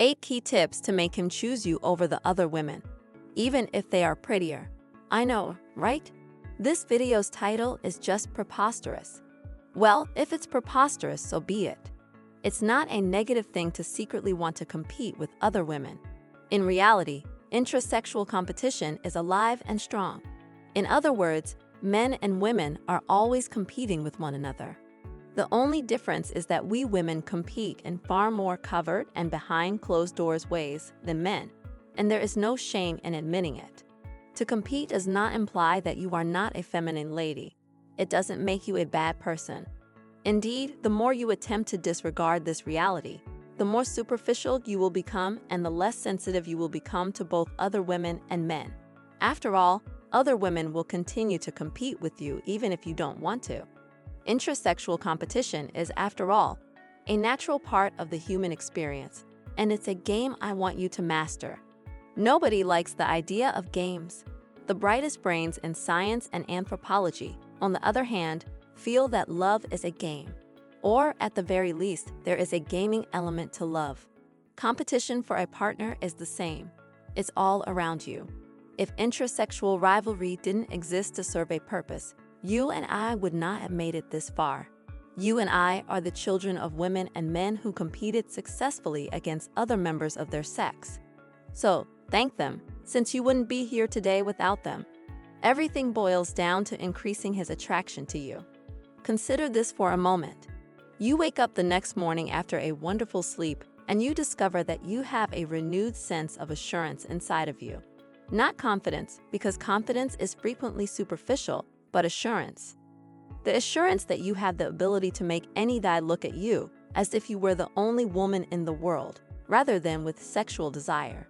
8 key tips to make him choose you over the other women, even if they are prettier. I know, right? This video's title is just preposterous. Well, if it's preposterous, so be it. It's not a negative thing to secretly want to compete with other women. In reality, intra-sexual competition is alive and strong. In other words, men and women are always competing with one another. The only difference is that we women compete in far more covert and behind closed doors ways than men, and there is no shame in admitting it. To compete does not imply that you are not a feminine lady. It doesn't make you a bad person. Indeed, the more you attempt to disregard this reality, the more superficial you will become and the less sensitive you will become to both other women and men. After all, other women will continue to compete with you even if you don't want to. Intra-sexual competition is, after all, a natural part of the human experience, and it's a game I want you to master. Nobody likes the idea of games. The brightest brains in science and anthropology, on the other hand, feel that love is a game. Or, at the very least, there is a gaming element to love. Competition for a partner is the same. It's all around you. If intra-sexual rivalry didn't exist to serve a purpose, you and I would not have made it this far. You and I are the children of women and men who competed successfully against other members of their sex. So, thank them, since you wouldn't be here today without them. Everything boils down to increasing his attraction to you. Consider this for a moment. You wake up the next morning after a wonderful sleep, and you discover that you have a renewed sense of assurance inside of you. Not confidence, because confidence is frequently superficial, but assurance. The assurance that you have the ability to make any guy look at you as if you were the only woman in the world, rather than with sexual desire.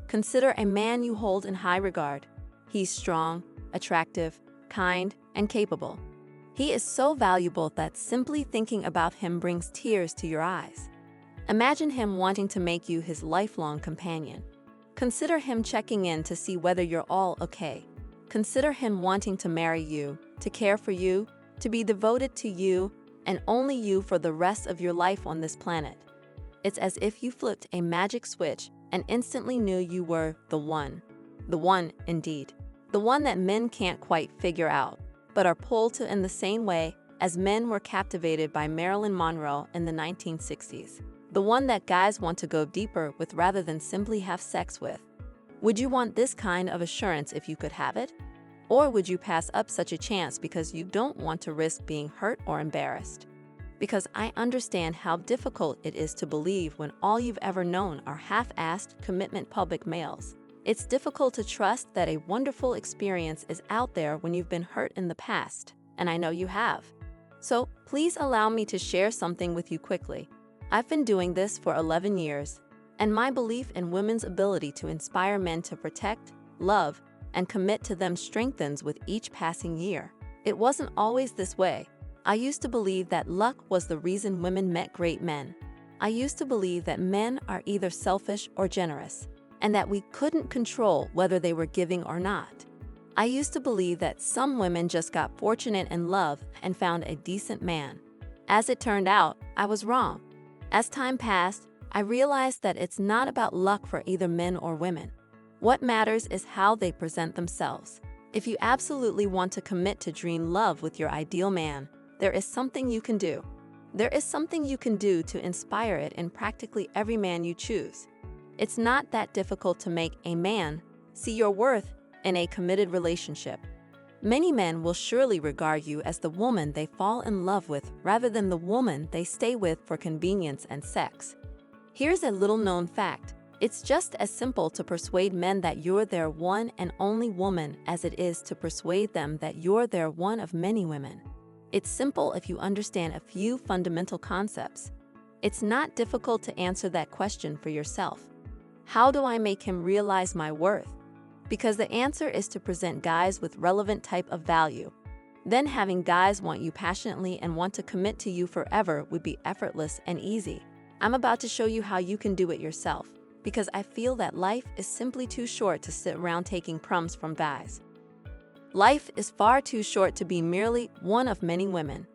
Consider a man you hold in high regard. He's strong, attractive, kind, and capable. He is so valuable that simply thinking about him brings tears to your eyes. Imagine him wanting to make you his lifelong companion. Consider him checking in to see whether you're all okay. Consider him wanting to marry you, to care for you, to be devoted to you, and only you for the rest of your life on this planet. It's as if you flipped a magic switch and instantly knew you were the one. The one, indeed. The one that men can't quite figure out, but are pulled to in the same way as men were captivated by Marilyn Monroe in the 1960s. The one that guys want to go deeper with rather than simply have sex with. Would you want this kind of assurance if you could have it? Or would you pass up such a chance because you don't want to risk being hurt or embarrassed? Because I understand how difficult it is to believe when all you've ever known are half-assed commitment public males. It's difficult to trust that a wonderful experience is out there when you've been hurt in the past, and I know you have. So please allow me to share something with you quickly. I've been doing this for 11 years, and my belief in women's ability to inspire men to protect, love, and commit to them strengthens with each passing year. It wasn't always this way. I used to believe that luck was the reason women met great men. I used to believe that men are either selfish or generous, and that we couldn't control whether they were giving or not. I used to believe that some women just got fortunate in love and found a decent man. As it turned out, I was wrong. As time passed, I realized that it's not about luck for either men or women. What matters is how they present themselves. If you absolutely want to commit to dream love with your ideal man, there is something you can do. There is something you can do to inspire it in practically every man you choose. It's not that difficult to make a man see your worth in a committed relationship. Many men will surely regard you as the woman they fall in love with rather than the woman they stay with for convenience and sex. Here's a little-known fact. It's just as simple to persuade men that you're their one and only woman as it is to persuade them that you're their one of many women. It's simple if you understand a few fundamental concepts. It's not difficult to answer that question for yourself. How do I make him realize my worth? Because the answer is to present guys with relevant type of value. Then having guys want you passionately and want to commit to you forever would be effortless and easy. I'm about to show you how you can do it yourself, because I feel that life is simply too short to sit around taking crumbs from guys. Life is far too short to be merely one of many women.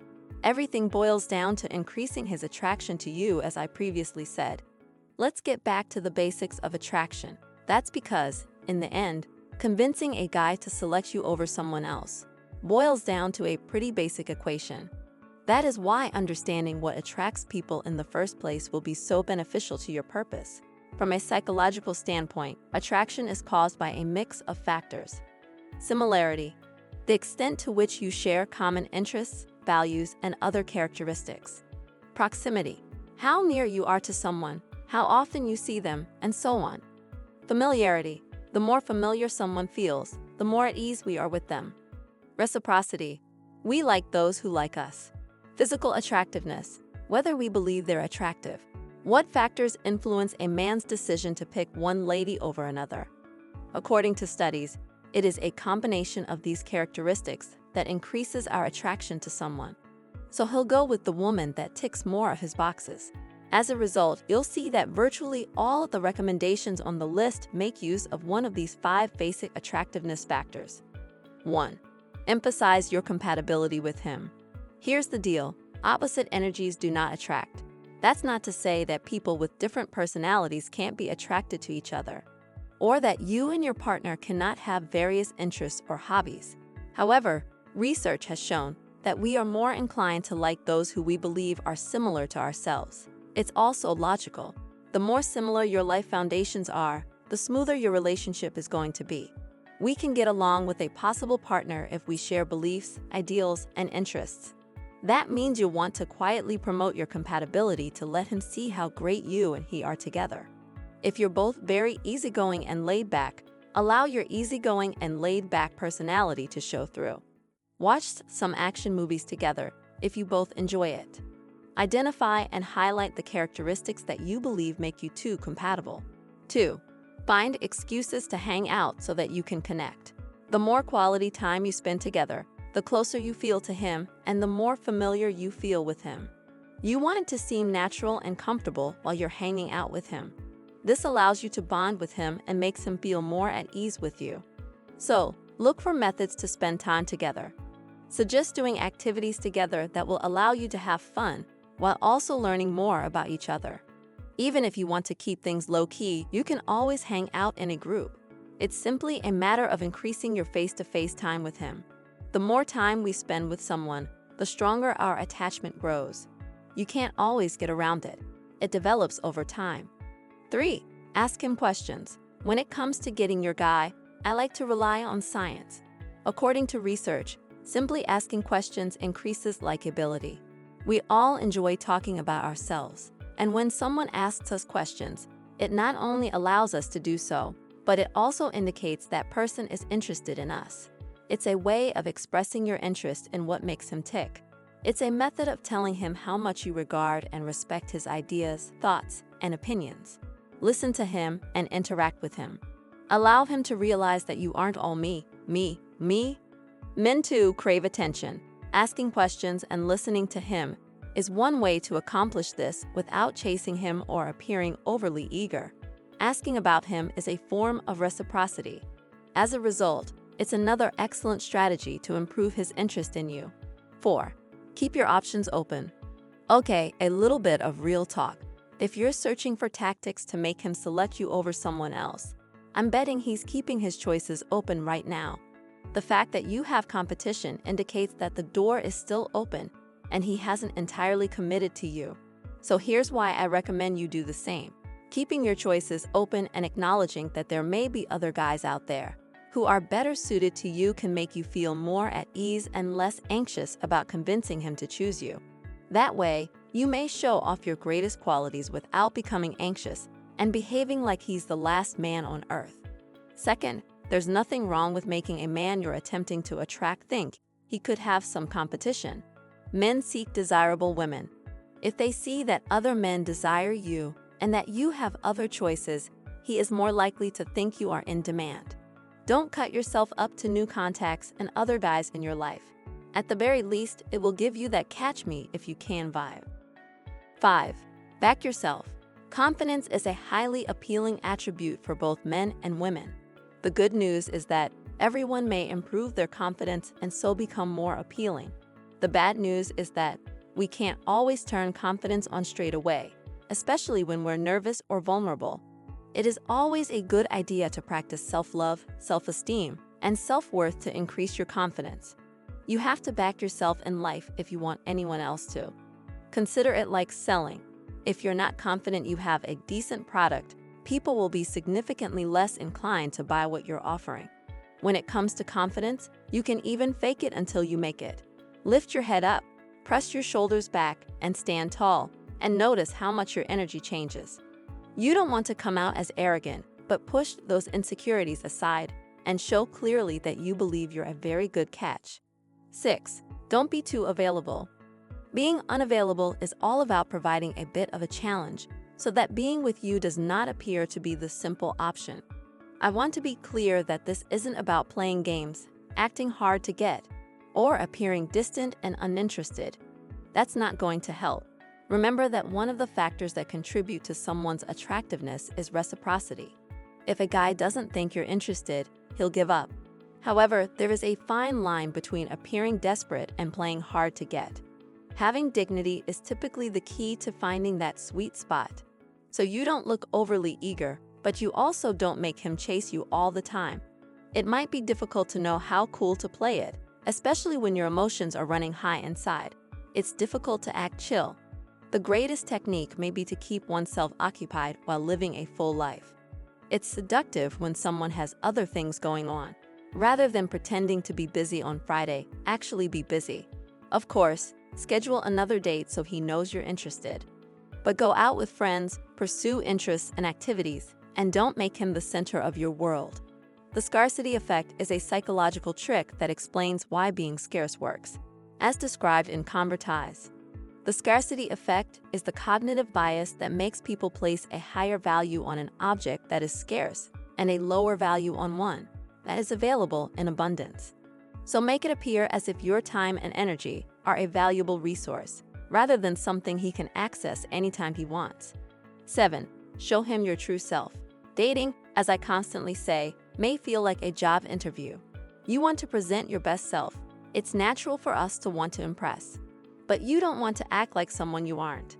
Everything boils down to increasing his attraction to you, as I previously said. let's get back to the basics of attraction. That's because, in the end, convincing a guy to select you over someone else boils down to a pretty basic equation. That is why understanding what attracts people in the first place will be so beneficial to your purpose. From a psychological standpoint, attraction is caused by a mix of factors. Similarity, the extent to which you share common interests, values, and other characteristics. Proximity, how near you are to someone, how often you see them, and so on. Familiarity, the more familiar someone feels, the more at ease we are with them. Reciprocity, we like those who like us. Physical attractiveness, whether we believe they're attractive. What factors influence a man's decision to pick one lady over another? According to studies, it is a combination of these characteristics that increases our attraction to someone. So he'll go with the woman that ticks more of his boxes. As a result, you'll see that virtually all of the recommendations on the list make use of one of these 5 basic attractiveness factors. 1. Emphasize your compatibility with him. Here's the deal, opposite energies do not attract. That's not to say that people with different personalities can't be attracted to each other, or that you and your partner cannot have various interests or hobbies. However, research has shown that we are more inclined to like those who we believe are similar to ourselves. It's also logical. The more similar your life foundations are, the smoother your relationship is going to be. We can get along with a possible partner if we share beliefs, ideals, and interests. That means you'll want to quietly promote your compatibility to let him see how great you and he are together. If you're both very easygoing and laid back, allow your easygoing and laid back personality to show through. Watch some action movies together if you both enjoy it. Identify and highlight the characteristics that you believe make you two compatible. 2. Find excuses to hang out so that you can connect. The more quality time you spend together, the closer you feel to him and the more familiar you feel with him. You want it to seem natural and comfortable while you're hanging out with him. This allows you to bond with him and makes him feel more at ease with you. So, look for methods to spend time together. Suggest doing activities together that will allow you to have fun while also learning more about each other. Even if you want to keep things low-key, you can always hang out in a group. It's simply a matter of increasing your face-to-face time with him. The more time we spend with someone, the stronger our attachment grows. You can't always get around it. It develops over time. 3. Ask him questions. When it comes to getting your guy, I like to rely on science. According to research, simply asking questions increases likability. We all enjoy talking about ourselves, and when someone asks us questions, it not only allows us to do so, but it also indicates that person is interested in us. It's a way of expressing your interest in what makes him tick. It's a method of telling him how much you regard and respect his ideas, thoughts, and opinions. Listen to him and interact with him. Allow him to realize that you aren't all me. Men too crave attention. Asking questions and listening to him is one way to accomplish this without chasing him or appearing overly eager. Asking about him is a form of reciprocity. As a result, it's another excellent strategy to improve his interest in you. 4. Keep your options open. Okay, a little bit of real talk. If you're searching for tactics to make him select you over someone else, I'm betting he's keeping his choices open right now. The fact that you have competition indicates that the door is still open and he hasn't entirely committed to you. So here's why I recommend you do the same. Keeping your choices open and acknowledging that there may be other guys out there who are better suited to you can make you feel more at ease and less anxious about convincing him to choose you. That way, you may show off your greatest qualities without becoming anxious and behaving like he's the last man on earth. Second, there's nothing wrong with making a man you're attempting to attract think he could have some competition. Men seek desirable women. If they see that other men desire you and that you have other choices, he is more likely to think you are in demand. Don't cut yourself up to new contacts and other guys in your life. At the very least, it will give you that catch me if you can vibe. 5. Back yourself. Confidence is a highly appealing attribute for both men and women. The good news is that everyone may improve their confidence and so become more appealing. The bad news is that we can't always turn confidence on straight away. especially when we're nervous or vulnerable. It is always a good idea to practice self-love, self-esteem, and self-worth to increase your confidence. You have to back yourself in life if you want anyone else to. Consider it like selling. If you're not confident you have a decent product, people will be significantly less inclined to buy what you're offering. When it comes to confidence, you can even fake it until you make it. Lift your head up, press your shoulders back, and stand tall, and notice how much your energy changes. You don't want to come out as arrogant, but push those insecurities aside and show clearly that you believe you're a very good catch. 6. Don't be too available. Being unavailable is all about providing a bit of a challenge so that being with you does not appear to be the simple option. I want to be clear that this isn't about playing games, acting hard to get, or appearing distant and uninterested. That's not going to help. Remember that one of the factors that contribute to someone's attractiveness is reciprocity. If a guy doesn't think you're interested, he'll give up. However, there is a fine line between appearing desperate and playing hard to get. Having dignity is typically the key to finding that sweet spot. So you don't look overly eager, but you also don't make him chase you all the time. It might be difficult to know how cool to play it, especially when your emotions are running high inside. It's difficult to act chill. The greatest technique may be to keep oneself occupied while living a full life. It's seductive when someone has other things going on. Rather than pretending to be busy on Friday, actually be busy. Of course, schedule another date so he knows you're interested. But go out with friends, pursue interests and activities, and don't make him the center of your world. The scarcity effect is a psychological trick that explains why being scarce works, as described in Covert. The scarcity effect is the cognitive bias that makes people place a higher value on an object that is scarce and a lower value on one that is available in abundance. So make it appear as if your time and energy are a valuable resource, rather than something he can access anytime he wants. 7. Show him your true self. Dating, as I constantly say, may feel like a job interview. You want to present your best self. It's natural for us to want to impress. But you don't want to act like someone you aren't.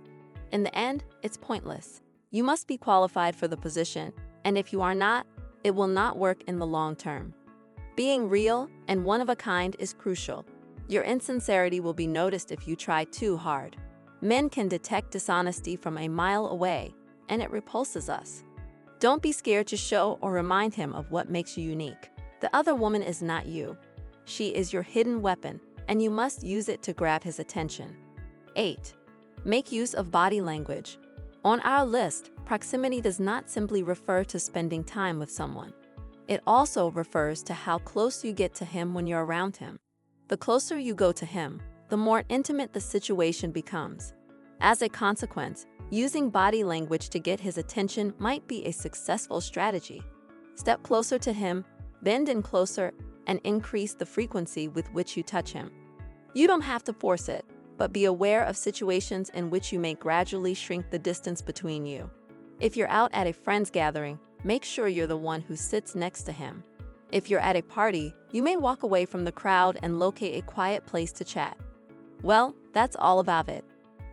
In the end, it's pointless. You must be qualified for the position, and if you are not, it will not work in the long term. Being real and one of a kind is crucial. Your insincerity will be noticed if you try too hard. Men can detect dishonesty from a mile away, and it repulses us. Don't be scared to show or remind him of what makes you unique. The other woman is not you. She is your hidden weapon, and you must use it to grab his attention. 8. Make use of body language. On our list, proximity does not simply refer to spending time with someone. It also refers to how close you get to him when you're around him. The closer you go to him, the more intimate the situation becomes. As a consequence, using body language to get his attention might be a successful strategy. Step closer to him, bend in closer, and increase the frequency with which you touch him. You don't have to force it, but be aware of situations in which you may gradually shrink the distance between you. If you're out at a friend's gathering, make sure you're the one who sits next to him. If you're at a party, you may walk away from the crowd and locate a quiet place to chat. Well, that's all about it.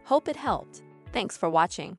Hope it helped. Thanks for watching.